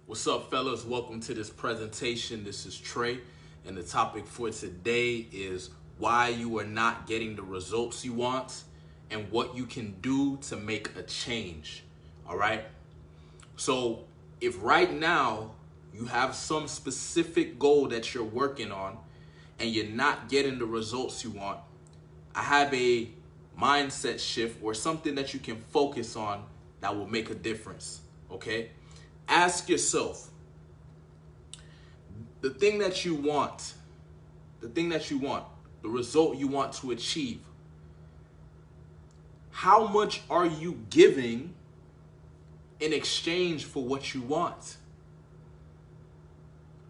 What's up, fellas? Welcome to this presentation. This is Trey, and the topic for today is why you are not getting the results you want and what you can do to make a change. All right? So, if right now you have some specific goal that you're working on and you're not getting the results you want, I have a mindset shift or something that you can focus on that will make a difference. Okay? Ask yourself, the thing that you want, the result you want to achieve, how much are you giving in exchange for what you want?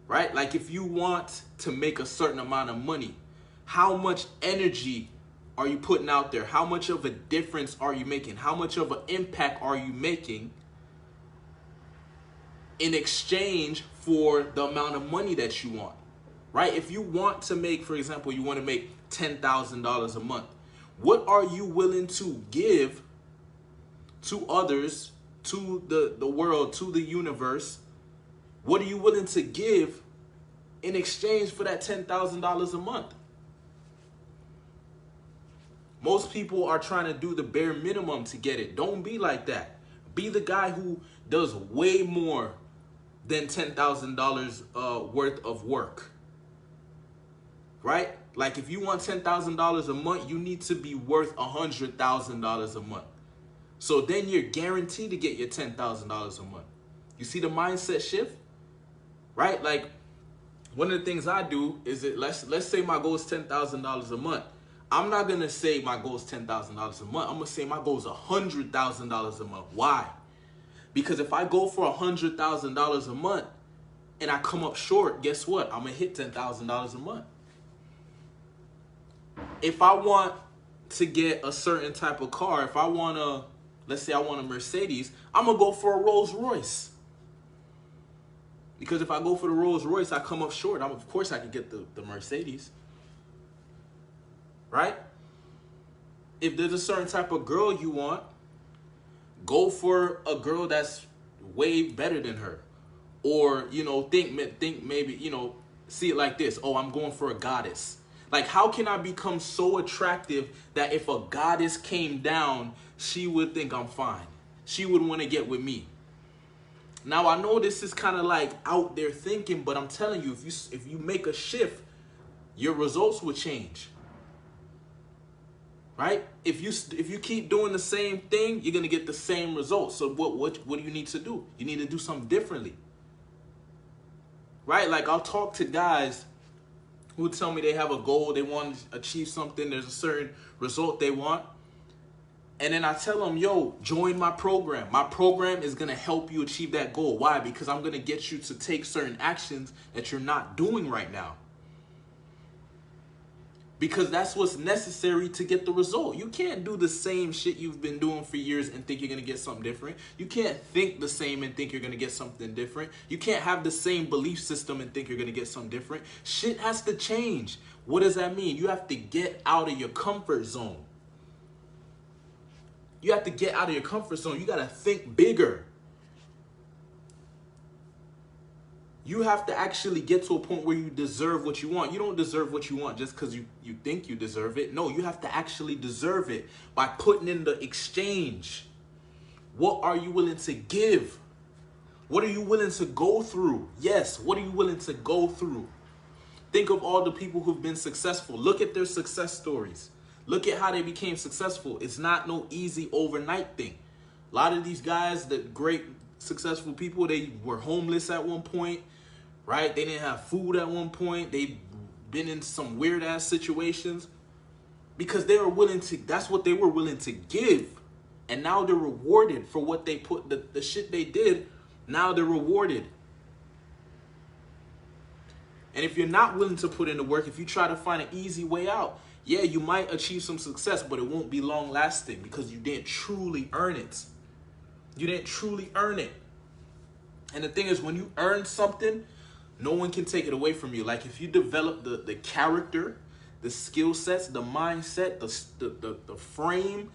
Right? Like if you want to make a certain amount of money, how much energy are you putting out there? How much of a difference are you making? How much of an impact are you making in exchange for the amount of money that you want, right? If you want to make, for example, you want to make $10,000 a month, what are you willing to give to others, to the world, to the universe? What are you willing to give in exchange for that $10,000 a month? Most people are trying to do the bare minimum to get it. Don't be like that. Be the guy who does way more than $10,000 worth of work, right? Like if you want $10,000 a month, you need to be worth $100,000 a month. So then you're guaranteed to get your $10,000 a month. You see the mindset shift, right? Like one of the things I do is that let's say my goal is $10,000 a month. I'm not gonna say my goal is $10,000 a month. I'm gonna say my goal is $100,000 a month. Why? Because if I go for $100,000 a month and I come up short, guess what? I'm going to hit $10,000 a month. If I want to get a certain type of car, if I want to, let's say I want a Mercedes, I'm going to go for a Rolls Royce. Because if I go for the Rolls Royce, I come up short. Of course, I can get the Mercedes. Right? If there's a certain type of girl you want, go for a girl that's way better than her. Or, think maybe, see it like this. Oh, I'm going for a goddess. Like, how can I become so attractive that if a goddess came down, she would think I'm fine? She would want to get with me. Now, I know this is kind of like out there thinking, but I'm telling you, if you make a shift, your results will change. Right? If you keep doing the same thing, you're gonna get the same results. So what do you need to do? You need to do something differently. Right? Like I'll talk to guys who tell me they have a goal, they want to achieve something, there's a certain result they want. And then I tell them, yo, join my program. My program is gonna help you achieve that goal. Why? Because I'm gonna get you to take certain actions that you're not doing right now. Because that's what's necessary to get the result. You can't do the same shit you've been doing for years and think you're going to get something different. You can't think the same and think you're going to get something different. You can't have the same belief system and think you're going to get something different. Shit has to change. What does that mean? You have to get out of your comfort zone. You have to get out of your comfort zone. You got to think bigger. You have to actually get to a point where you deserve what you want. You don't deserve what you want just because you think you deserve it. No, you have to actually deserve it by putting in the exchange. What are you willing to give? What are you willing to go through? Yes, what are you willing to go through? Think of all the people who've been successful. Look at their success stories. Look at how they became successful. It's not no easy overnight thing. A lot of these guys, the great successful people, they were homeless at one point. Right? They didn't have food at one point. They've been in some weird ass situations because they were willing to, that's what they were willing to give. And now they're rewarded for what they put, the shit they did. Now they're rewarded. And if you're not willing to put in the work, if you try to find an easy way out, yeah, you might achieve some success, but it won't be long lasting because you didn't truly earn it. You didn't truly earn it. And the thing is, when you earn something, no one can take it away from you. Like if you develop the character, the skill sets, the mindset, the frame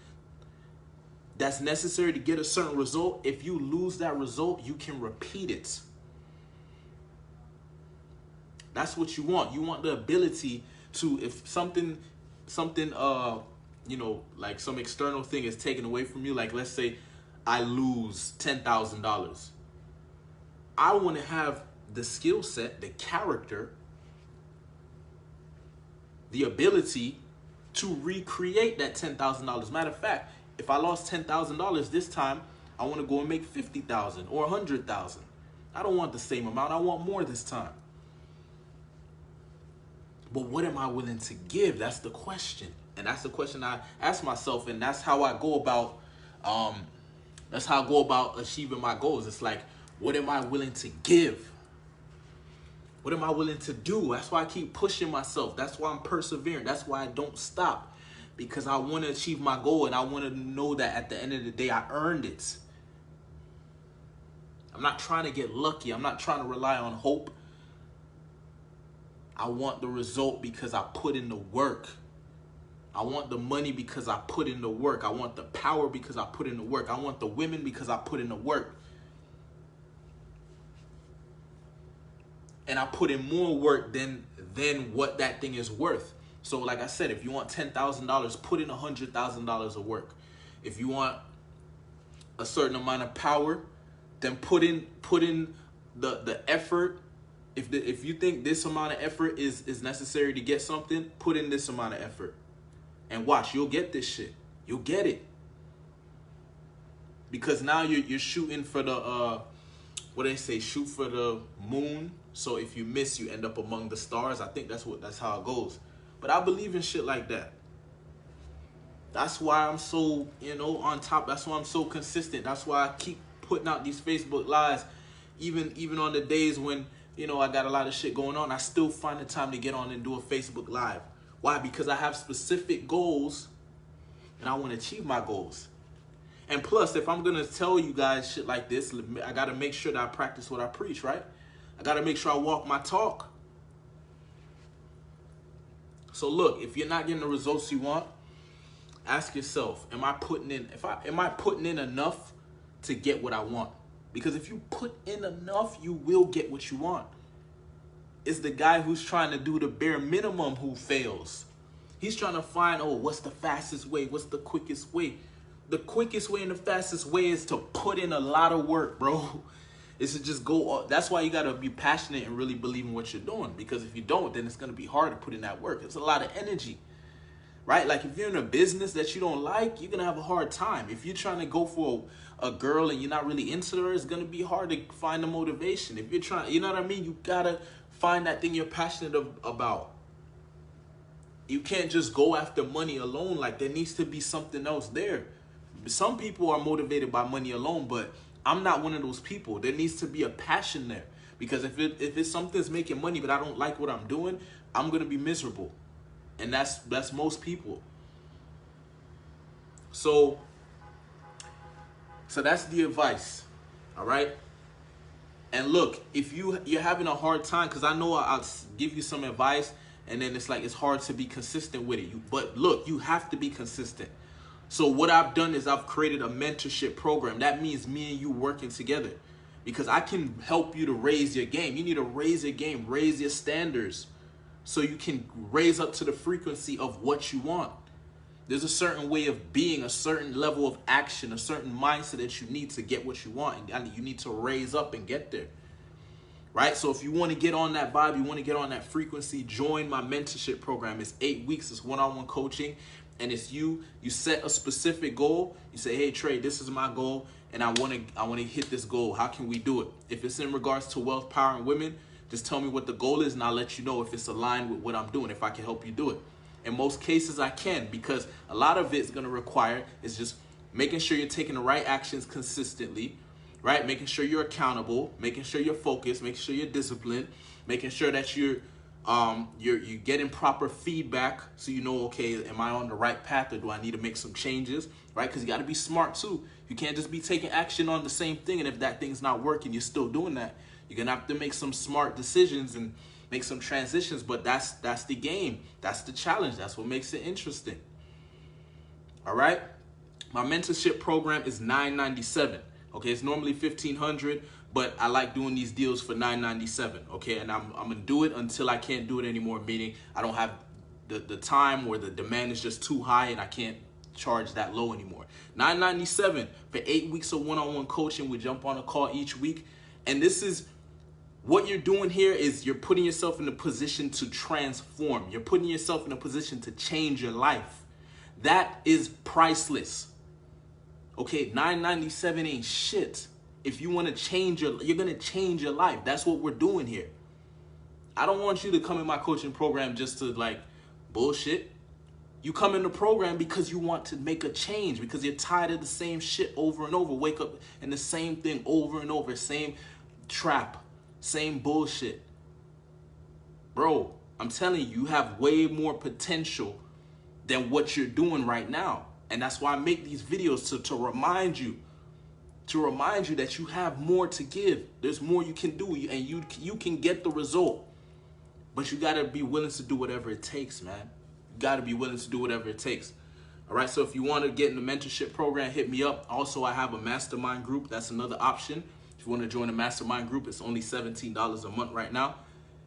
that's necessary to get a certain result, if you lose that result, you can repeat it. That's what you want. You want the ability to, if something, like some external thing is taken away from you, like let's say I lose $10,000. I want to have the skill set, the character, the ability to recreate that $10,000. Matter of fact, if I lost $10,000 this time, I want to go and make 50,000 or 100,000. I don't want the same amount. I want more this time. But what am I willing to give? That's the question. And that's the question I ask myself, and that's how I go about achieving my goals. It's like, what am I willing to give? What am I willing to do? That's why I keep pushing myself. That's why I'm persevering. That's why I don't stop, because I want to achieve my goal, and I want to know that at the end of the day, I earned it. I'm not trying to get lucky. I'm not trying to rely on hope. I want the result because I put in the work. I want the money because I put in the work. I want the power because I put in the work. I want the women because I put in the work. And I put in more work than what that thing is worth. So like I said, if you want $10,000, put in $100,000 of work. If you want a certain amount of power, then put in the effort. If you think this amount of effort is necessary to get something, put in this amount of effort. And watch, you'll get this shit. You'll get it. Because now you're shooting for the what they say, shoot for the moon. So if you miss, you end up among the stars. I think that's how it goes. But I believe in shit like that. That's why I'm so, on top. That's why I'm so consistent. That's why I keep putting out these Facebook lives. Even on the days when, I got a lot of shit going on, I still find the time to get on and do a Facebook live. Why? Because I have specific goals and I want to achieve my goals. And plus, if I'm going to tell you guys shit like this, I got to make sure that I practice what I preach, right? I got to make sure I walk my talk. So look, if you're not getting the results you want, ask yourself, am I putting in enough to get what I want? Because if you put in enough, you will get what you want. It's the guy who's trying to do the bare minimum who fails. He's trying to find, what's the fastest way? What's the quickest way? The quickest way and the fastest way is to put in a lot of work, bro. It's to just go. That's why you got to be passionate and really believe in what you're doing. Because if you don't, then it's going to be hard to put in that work. It's a lot of energy, right? Like if you're in a business that you don't like, you're going to have a hard time. If you're trying to go for a girl and you're not really into her, it's going to be hard to find the motivation. If you're trying, you know what I mean? You got to find that thing you're passionate about. You can't just go after money alone. Like there needs to be something else there. Some people are motivated by money alone, but I'm not one of those people. There needs to be a passion there. Because if it's something's making money, but I don't like what I'm doing, I'm going to be miserable. And that's most people. So that's the advice. All right. And look, if you're having a hard time, because I know I'll give you some advice, and then it's like it's hard to be consistent with it. But look, you have to be consistent. So what I've done is I've created a mentorship program. That means me and you working together, because I can help you to raise your game. You need to raise your game, raise your standards, so you can raise up to the frequency of what you want. There's a certain way of being, a certain level of action, a certain mindset that you need to get what you want. And you need to raise up and get there. Right? So if you want to get on that vibe, you want to get on that frequency, join my mentorship program. It's 8 weeks. It's one-on-one coaching. And it's you set a specific goal. You say, hey, Trey, this is my goal, and I want to hit this goal. How can we do it? If it's in regards to wealth, power, and women, just tell me what the goal is, and I'll let you know if it's aligned with what I'm doing, if I can help you do it. In most cases, I can, because a lot of it's going to require is just making sure you're taking the right actions consistently, right? Making sure you're accountable, making sure you're focused, making sure you're disciplined, making sure that you're getting proper feedback, so you know, okay, am I on the right path, or do I need to make some changes, right? Because you got to be smart too. You can't just be taking action on the same thing, and if that thing's not working, you're still doing that. You're gonna have to make some smart decisions and make some transitions. But that's the game. That's the challenge. That's what makes it interesting. All right. My mentorship program is $997. Okay, it's normally $1,500, but I like doing these deals for $9.97, okay? And I'm gonna do it until I can't do it anymore, meaning I don't have the time, or the demand is just too high and I can't charge that low anymore. $9.97 for 8 weeks of one-on-one coaching. We jump on a call each week. And this is what you're doing here, is you're putting yourself in a position to transform. You're putting yourself in a position to change your life. That is priceless. Okay, $9.97 ain't shit. If you want to change you're going to change your life. That's what we're doing here. I don't want you to come in my coaching program just to like bullshit. You come in the program because you want to make a change, because you're tired of the same shit over and over. Wake up and the same thing over and over. Same trap, same bullshit. Bro, I'm telling you, you have way more potential than what you're doing right now. And that's why I make these videos, to remind you that you have more to give. There's more you can do, and you can get the result. But you got to be willing to do whatever it takes, man. You got to be willing to do whatever it takes. All right, so if you want to get in the mentorship program, hit me up. Also, I have a mastermind group. That's another option. If you want to join a mastermind group, it's only $17 a month right now.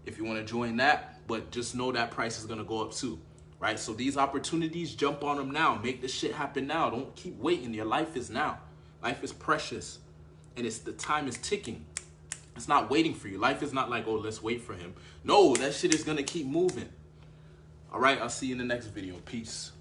If you want to join that, but just know that price is going to go up too. Right? So these opportunities, jump on them now. Make this shit happen now. Don't keep waiting. Your life is now. Life is precious. And the time is ticking. It's not waiting for you. Life is not like, oh, let's wait for him. No, that shit is going to keep moving. All right, I'll see you in the next video. Peace.